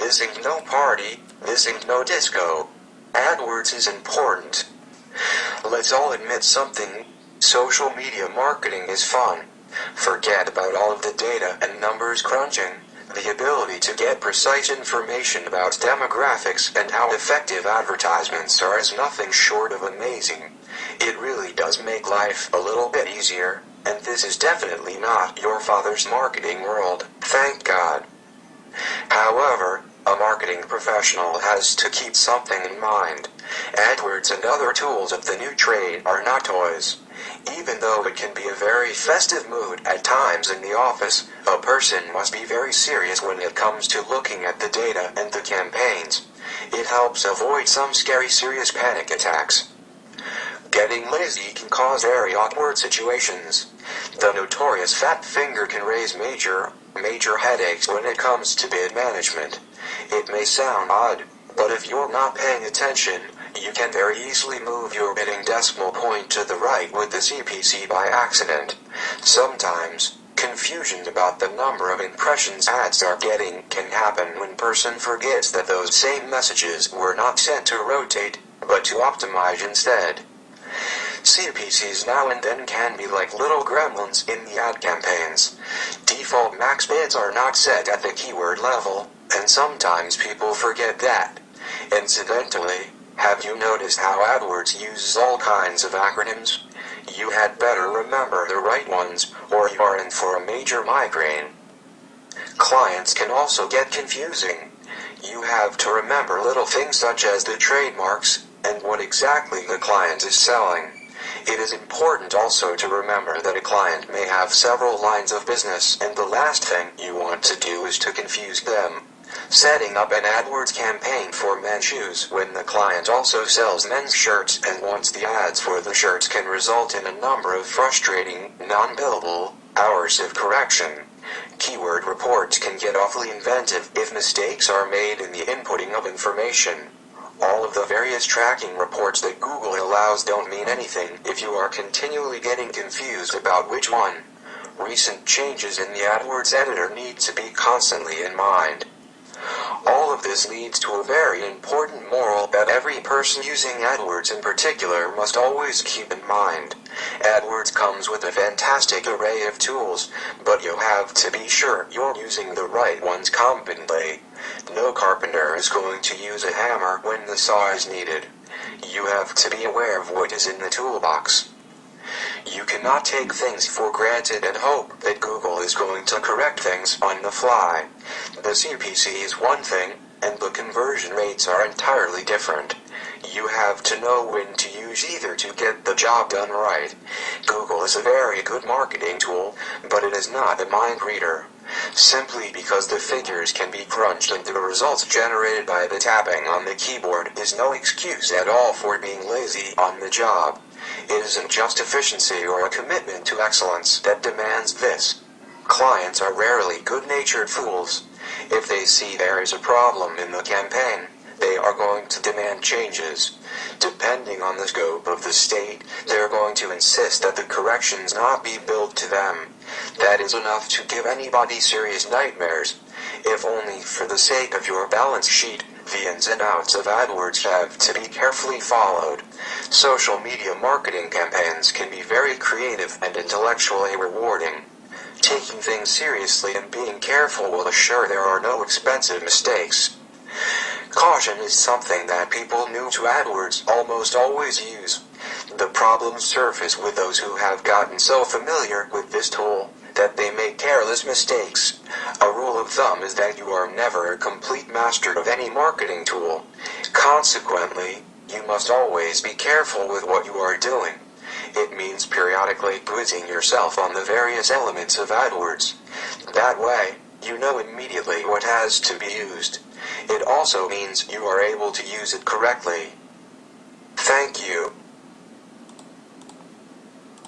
This ain't no party, this ain't no disco. AdWords is important. Let's all admit something. Social media marketing is fun. Forget about all of the data and numbers crunching. The ability to get precise information about demographics and how effective advertisements are is nothing short of amazing. It really does make life a little bit easier, and this is definitely not your father's marketing world, thank God. However, a marketing professional has to keep something in mind. AdWords and other tools of the new trade are not toys. Even though it can be a very festive mood at times in the office, a person must be very serious when it comes to looking at the data and the campaigns. It helps avoid some scary serious panic attacks. Getting lazy can cause very awkward situations. The notorious fat finger can raise major headaches when it comes to bid management. It may sound odd, but if you're not paying attention, you can very easily move your bidding decimal point to the right with the CPC by accident. Sometimes, confusion about the number of impressions ads are getting can happen when person forgets that those same messages were not sent to rotate, but to optimize instead. CPCs now and then can be like little gremlins in the ad campaigns. Default max bids are not set at the keyword level, and sometimes people forget that. Incidentally, have you noticed how AdWords uses all kinds of acronyms? You had better remember the right ones, or you are in for a major migraine. Clients can also get confusing. You have to remember little things such as the trademarks, and what exactly the client is selling. It is important also to remember that a client may have several lines of business, and the last thing you want to do is to confuse them. Setting up an AdWords campaign for men's shoes when the client also sells men's shirts and wants the ads for the shirts can result in a number of frustrating, non-billable hours of correction. Keyword reports can get awfully inventive if mistakes are made in the inputting of information. All of the various tracking reports that Google allows don't mean anything if you are continually getting confused about which one. Recent changes in the AdWords editor need to be constantly in mind. All of this leads to a very important moral that every person using AdWords in particular must always keep in mind. AdWords comes with a fantastic array of tools, but you have to be sure you're using the right ones competently. No carpenter is going to use a hammer when the saw is needed. You have to be aware of what is in the toolbox. You cannot take things for granted and hope that Google is going to correct things on the fly. The CPC is one thing, and the conversion rates are entirely different. You have to know when to use either to get the job done right. Google is a very good marketing tool, but it is not a mind reader. Simply because the figures can be crunched and the results generated by the tapping on the keyboard is no excuse at all for being lazy on the job. It isn't just efficiency or a commitment to excellence that demands this. Clients are rarely good-natured fools. If they see there is a problem in the campaign, they are going to demand changes. Depending on the scope of the state, they are going to insist that the corrections not be billed to them. That is enough to give anybody serious nightmares. If only for the sake of your balance sheet, the ins and outs of AdWords have to be carefully followed. Social media marketing campaigns can be very creative and intellectually rewarding. Taking things seriously and being careful will assure there are no expensive mistakes. Caution is something that people new to AdWords almost always use. The problems surface with those who have gotten so familiar with this tool that they make careless mistakes. A rule of thumb is that you are never a complete master of any marketing tool. Consequently, you must always be careful with what you are doing. It means periodically quizzing yourself on the various elements of AdWords. That way, you know immediately what has to be used. It also means you are able to use it correctly. Thank you.